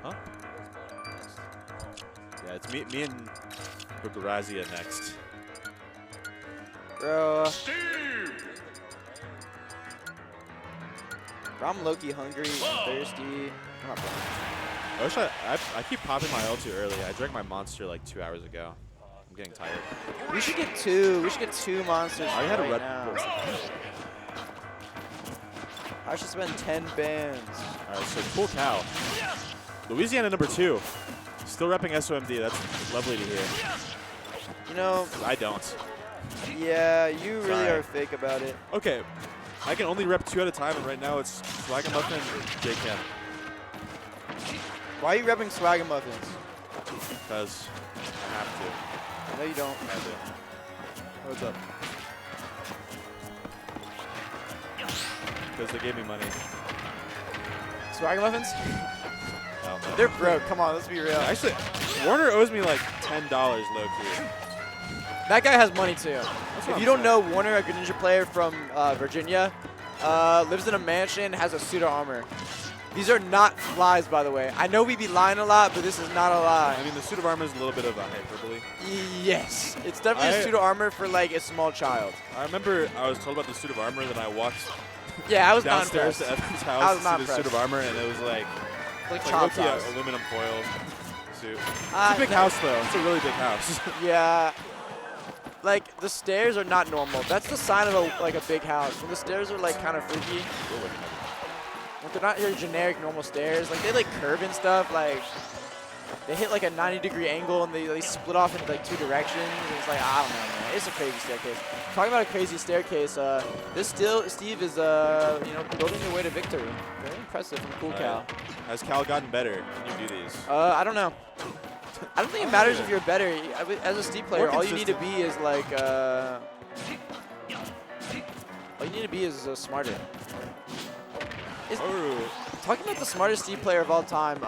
Huh? Yeah, it's me and Bukarazia next. Bro. I'm low-key hungry and thirsty. I'm not playing. I wish I keep popping my L too early. I drank my monster like 2 hours ago. I'm getting tired. We should get two. We should get 2 monsters. I had a red now. I should spend 10 bands. All right, so Cool Cow. Louisiana #2. Still repping SOMD. That's lovely to hear. You know. I don't. Yeah, you really Sorry. are fake about it. Okay. I can only rep 2 at a time, and right now it's Swagamuffin and J-Cam. Why are you repping Swagamuffins? Because I have to. No, you don't. I do. What's up? Because they gave me money. Swagamuffins? Oh, no. They're broke. Come on, let's be real. Actually, Warner owes me like $10 low-key. That guy has money too. That's If what you I'm don't know, saying. Warner, a Greninja player from Virginia, lives in a mansion, has a suit of armor. These are not lies, by the way. I know we be lying a lot, but this is not a lie. I mean, the suit of armor is a little bit of a hyperbole. Yes, it's definitely a suit of armor for like a small child. I remember I was told about the suit of armor, then I walked Yeah, I was not downstairs impressed. to Evan's I house was to not see the suit of impressed. armor, and it was like Child's low-key house. aluminum foil suit. It's a big house, though. It's a really big house. Yeah. Like, the stairs are not normal. That's the sign of a big house. When the stairs are like kind of freaky. Like, they're not your generic normal stairs. Like, they like curve and stuff. Like, they hit like a 90-degree angle and they split off into like 2 directions. And it's like, I don't know, man. It's a crazy staircase. Talking about a crazy staircase, Steve is, building your way to victory. Very impressive from Cool Cow. Has Cal gotten better? Can you do these? I don't know. I don't think it matters if you're better. As a Steve player, all you need to be is like, all you need to be is smarter. Talking about the smartest Steve player of all time,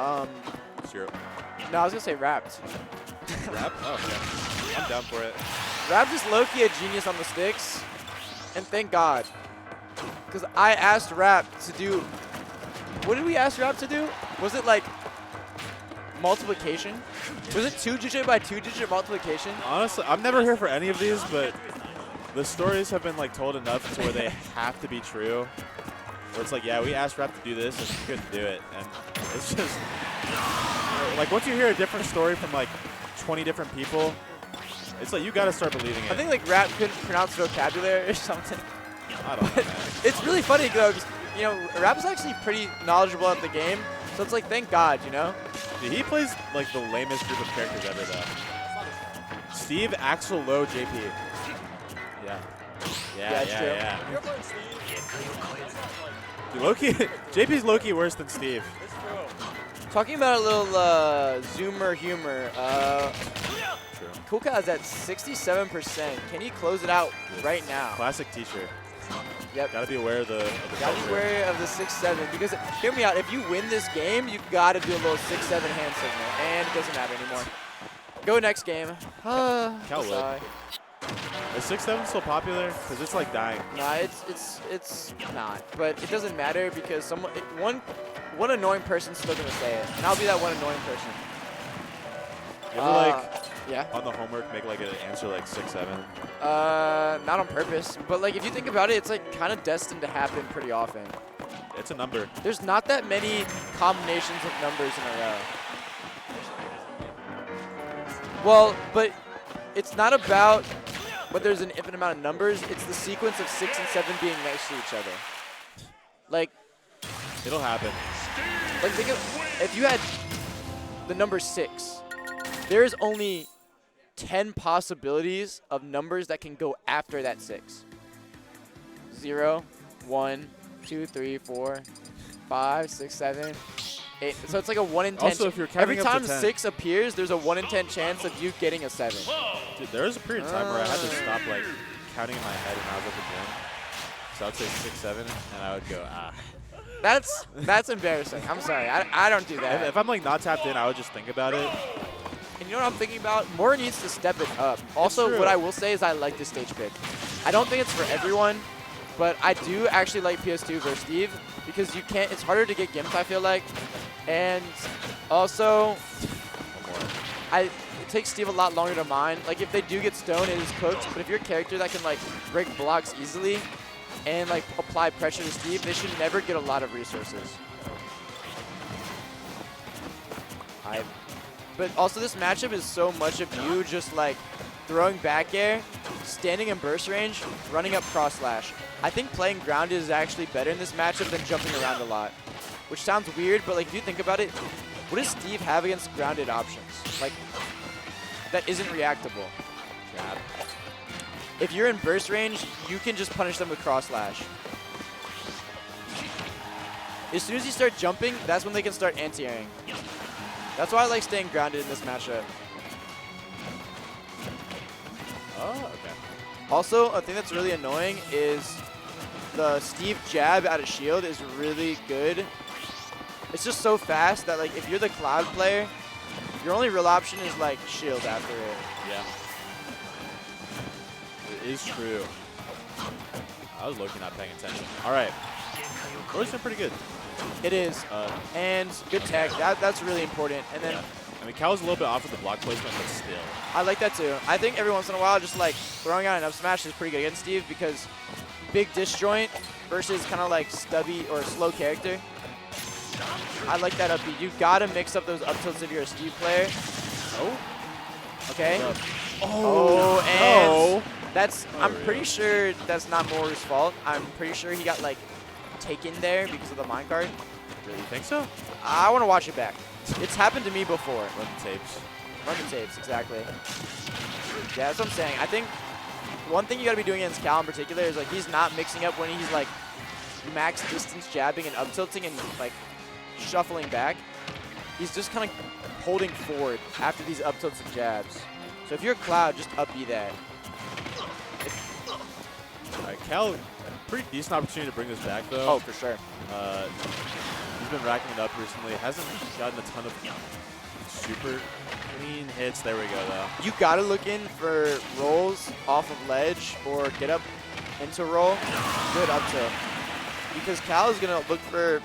Zero. no, I was gonna say Wrapped. Rap? Oh, okay. I'm down for it. Wrapped is low-key a genius on the sticks, and thank God. Because I asked Wrapped to do, what did we ask Wrapped to do? Was it like multiplication? Was it 2-digit by 2-digit multiplication? Honestly, I'm never here for any of these, but the stories have been like told enough to where they have to be true. Where it's like, yeah, we asked Rap to do this and he couldn't do it, and it's just like once you hear a different story from like 20 different people, it's like you gotta start believing it. I think like Rap couldn't pronounce vocabulary or something. I don't know, man. It's really funny though, because Rap's actually pretty knowledgeable at the game, so it's like thank God, you know. Dude, he plays like the lamest group of characters ever, though. Steve, Axel, Low, JP. Yeah. Yeah. Dude, Loki, JP's Loki worse than Steve. Talking about a little Zoomer humor, True. Kool is at 67%. Can he close it out right now? Classic T-shirt. Yep. Gotta be aware of the Gotta be culture. wary of the 6-7 because hear me out. If you win this game, you gotta do a little 6-7 hand signal, and it doesn't matter anymore. Go next game. Cal would. Sigh. Is 6-7 still popular? Because it's like dying. Nah, it's not. But it doesn't matter because one annoying person's still gonna say it, and I'll be that one annoying person. You ever Yeah. on the homework make like an answer like 6-7? Not on purpose, but like if you think about it, it's like kind of destined to happen pretty often. It's a number. There's not that many combinations of numbers in a row. Well, but it's not about whether there's an infinite amount of numbers. It's the sequence of 6 and 7 being next to each other. Like, It'll happen. like think of if you had the number 6, there's only 10 possibilities of numbers that can go after that 6. 0, 1, 2, 3, 4, 5, 6, 7, 8. So it's like a 1 in 10. Also, if you're every counting up time to 10. 6 appears, there's a 1 in 10 chance of you getting a 7. Dude, there was a period of time where I had to stop like counting in my head when I was at the gym. So I would say 6-7, and I would go, ah. That's embarrassing. I'm sorry. I don't do that. If I'm like not tapped in, I would just think about it. And you know what I'm thinking about? Moeru needs to step it up. Also, true. what I will say is I like this stage pick. I don't think it's for everyone, but I do actually like PS2 versus Steve because you can't. It's harder to get gimped, I feel like. And also, One more. it takes Steve a lot longer to mine. Like, if they do get stoned, it is cooked. But if you're a character that can, like, break blocks easily and, like, apply pressure to Steve, they should never get a lot of resources. But also, this matchup is so much of you just, like, throwing back air, standing in burst range, running up cross slash. I think playing grounded is actually better in this matchup than jumping around a lot. Which sounds weird, but, like, if you think about it, what does Steve have against grounded options? Like, that isn't reactable. Jab. If you're in burst range, you can just punish them with cross slash. As soon as you start jumping, that's when they can start anti-airing. That's why I like staying grounded in this matchup. Oh, okay. Also, a thing that's really annoying is the Steve jab out of shield is really good. It's just so fast that, like, if you're the Cloud player, your only real option is, like, shield after it. Yeah. It is true. I was looking, not paying attention. All right. Roy's been pretty good. It is. And good tech. That's really important. And then I mean, Cal's a little bit off with the block placement, but still. I like that too. I think every once in a while, just like throwing out an up smash is pretty good against Steve because big disjoint versus kind of like stubby or slow character. I like that upbeat. You gotta mix up those up tilts if you're a Steve player. Oh. Okay. Oh, and no. that's. Oh, I'm really? pretty sure that's not Moeru's fault. I'm pretty sure he got like taken there because of the minecart. Really, you think so? I want to watch it back. It's happened to me before. Run the tapes. Run the tapes, exactly. Yeah, that's what I'm saying. I think one thing you got to be doing against Cal in particular is like he's not mixing up when he's like max distance jabbing and up tilting and like shuffling back. He's just kind of holding forward after these up tilts and jabs. So if you're a Cloud, just up B that. All right, Cal, pretty decent opportunity to bring this back, though. Oh, for sure. He's been racking it up recently. Hasn't gotten a ton of super clean hits. There we go, though. You got to look in for rolls off of ledge or get up into roll. Good up tilt. Because Cal is going to look for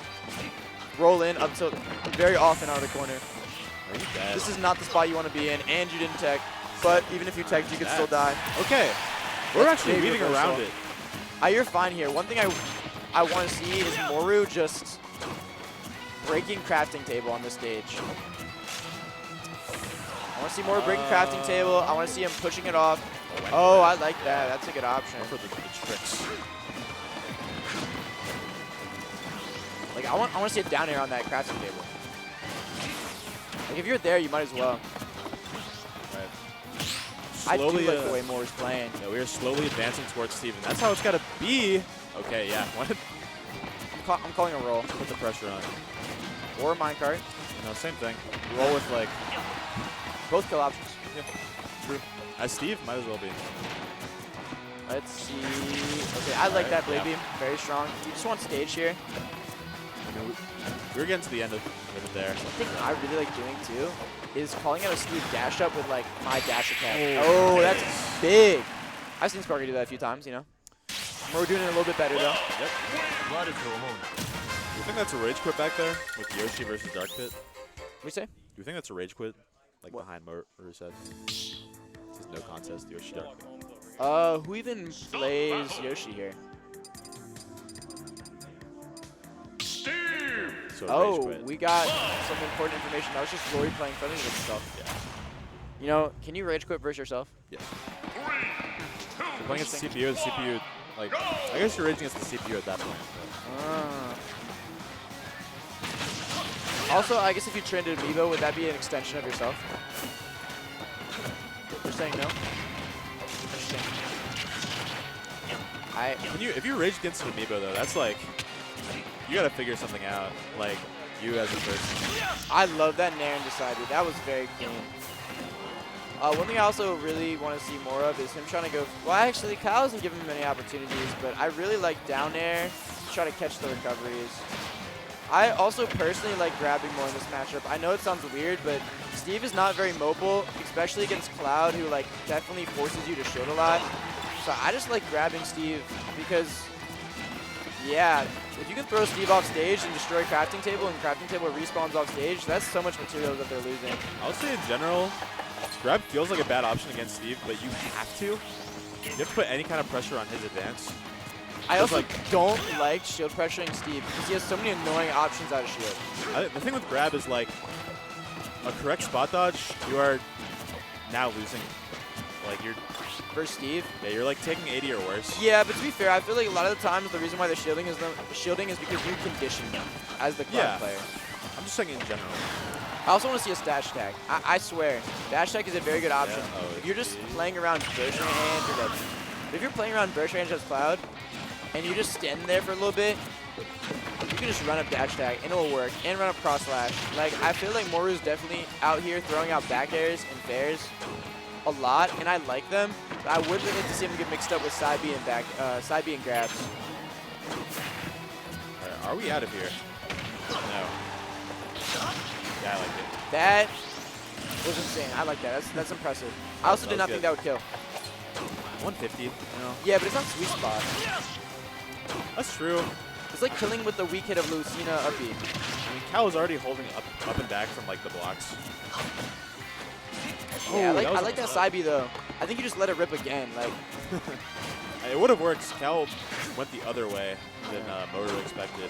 roll in up tilt very often out of the corner. Are you dead? This is not the spot you want to be in, and you didn't tech. But even if you teched, you could still die. Okay. We're That's actually big weaving reversal. around it. You're fine here. One thing I want to see is Moeru just breaking crafting table on this stage. I want to see Moeru breaking crafting table. I want to see him pushing it off. Oh, I like that. That's a good option. For the tricks. Like I want to see it down here on that crafting table. Like if you're there, you might as well. I do Slowly, like the way Moeru's playing. Yeah, we are slowly advancing towards Steven. That's how it's got to be. Okay, yeah. I'm calling a roll. Put the pressure on. Or a minecart. No, same thing. Roll with, like... Both kill options. Yeah, true. As Steve, might as well be. Let's see. Okay, I like that blade beam. Very strong. You just want stage here. I mean, we're getting to the end of it there. One thing I really like doing too is calling out a Steve dash up with like my dash attack. Oh, Oh, that's big. I've seen Sparky do that a few times, you know. We're doing it a little bit better though. Yep. Do you think that's a rage quit back there with Yoshi versus Dark Pit? What do you say? Do you think that's a rage quit? Like What? behind Moeru's head? This is no contest, Yoshi Dark Pit. Who even plays Yoshi here? So Oh, rage quit. we got some important information. That was just Rory playing friendly with himself. Yeah. You know, can you rage quit versus yourself? Yeah. You're playing against the CPU, like, I guess you're raging against the CPU at that point. Also, I guess if you trained Amiibo, would that be an extension of yourself? You're saying no? Interesting. If you rage against an Amiibo, though, that's like, you gotta figure something out, like, you as a person. I love that Nair undecided. That was very clean. One thing I also really want to see more of is him trying to go. Well, actually, Kyle hasn't given him many opportunities, but I really like down air to try to catch the recoveries. I also personally like grabbing more in this matchup. I know it sounds weird, but Steve is not very mobile, especially against Cloud, who like definitely forces you to shield a lot. So I just like grabbing Steve because, yeah, If you can throw Steve off stage and destroy crafting table, and crafting table respawns off stage, that's so much material that they're losing. I would say in general, grab feels like a bad option against Steve, but you have to. You have to put any kind of pressure on his advance. I also don't like shield pressuring Steve because he has so many annoying options out of shield. The thing with grab is like a correct spot dodge, you are now losing. Like you're Versus Steve? Yeah, you're like taking 80 or worse. Yeah, but to be fair, I feel like a lot of the times the reason why they're shielding is because you condition them as the Cloud player. I'm just saying in general. I also want to see a dash tag. I swear, dash tag is a very good option. Yeah. Oh, if you're just playing around burst range or dead. If you're playing around burst range as Cloud, and you just stand there for a little bit, you can just run up dash tag and it'll work, and run up cross slash. Like I feel like Moeru's definitely out here throwing out back airs and fairs a lot, and I like them. But I would like to see him get mixed up with side B and side B and grabs. Right, are we out of here? No. Yeah, I like it. That was insane. I like that. That's impressive. I also did not think that would kill. 150. You know? Yeah, but it's not sweet spot. That's true. It's like killing with the weak hit of Lucina up B. I mean, Cal is already holding up and back from like the blocks. Yeah, I like that side B though. I think you just let it rip again. Like it would have worked. Cal went the other way than Moeru expected.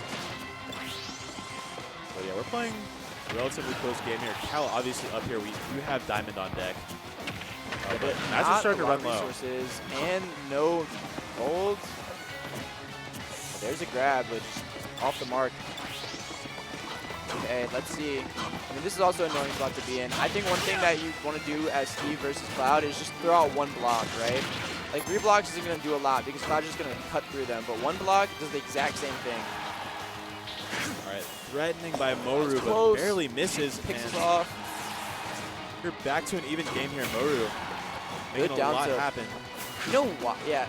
But yeah, we're playing a relatively close game here. Cal obviously up here. We do have Diamond on deck. But Matt's starting to run low. Resources and no gold. There's a grab, which off the mark. Okay, let's see. I mean, this is also an annoying spot to be in. I think one thing that you want to do as Steve versus Cloud is just throw out one block, right? Like 3 blocks isn't going to do a lot because Cloud's just going to cut through them, but 1 block does the exact same thing. All right, threatening by Moeru, but barely misses. Picks us off. You're back to an even game here, Moeru. Making Good a lot down tilt. happen. You know what? Yeah.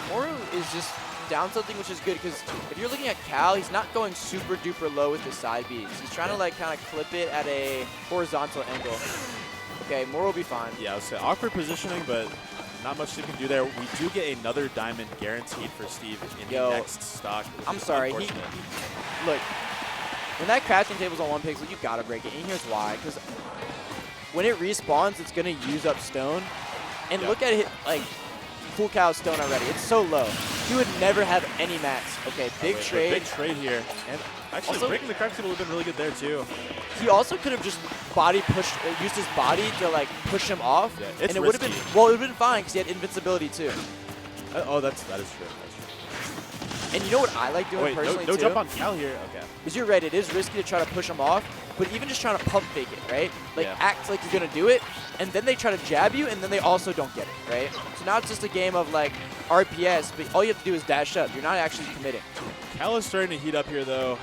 Moeru is just down tilting, which is good because if you're looking at Cal, he's not going super duper low with his side Bs. He's trying to like kind of clip it at a horizontal angle. Okay, Moeru will be fine. Yeah, I would say awkward positioning, but not much you can do there. We do get another diamond guaranteed for Steve in the next stock. I'm sorry. Look, when that crafting table's on 1 pixel, you gotta break it. And here's why. Because when it respawns, it's gonna use up stone. And look at it, like Kool Cow's stone already. It's so low. He would never have any mats. Okay, big trade. Big trade here. And actually, also, breaking the crafting table would have been really good there too. He also could have just used his body to like push him off. Yeah, and it would have been, well, it would have been fine because he had invincibility too. That is true. And you know what I like doing personally no too? jump on Cal here. Okay. Because you're right, it is risky to try to push him off, but even just trying to pump fake it, right? Like act like you're gonna do it, and then they try to jab you, and then they also don't get it, right? So now it's just a game of like RPS, but all you have to do is dash up. You're not actually committing. Cal is starting to heat up here though.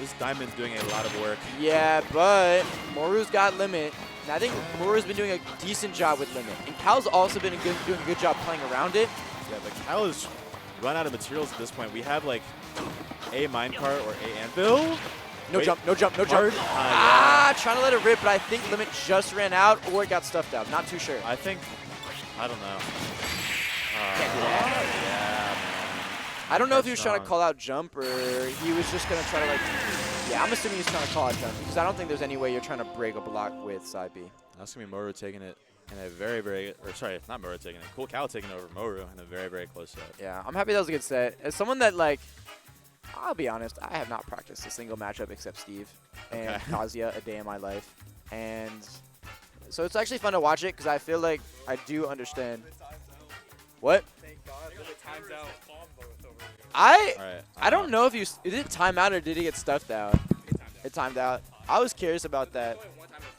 This Diamond's doing a lot of work. Yeah, but Moeru's got limit. And I think Moeru's been doing a decent job with limit. And Cal's also been doing a good job playing around it. Yeah, but Cal has run out of materials at this point. We have like a minecart or a anvil. No jump, no jump, no jump. Trying to let it rip, but I think limit just ran out or it got stuffed out. Not too sure. I don't know. Can't do that. Yeah, man. I don't know if he was trying to call out jump or he was just going to try to like, yeah, I'm assuming he's trying to call out jump because I don't think there's any way you're trying to break a block with side B. That's going to be Moeru taking it in a very, sorry, not Moeru taking it. Kool Cal taking over Moeru in a very, very close set. Yeah, I'm happy that was a good set. As someone that like, I'll be honest, I have not practiced a single matchup except Steve and Kazuya a day in my life. And so it's actually fun to watch it because I feel like I do understand. What? I don't know if did it time out or did he get stuffed out? It timed out. I was curious about that.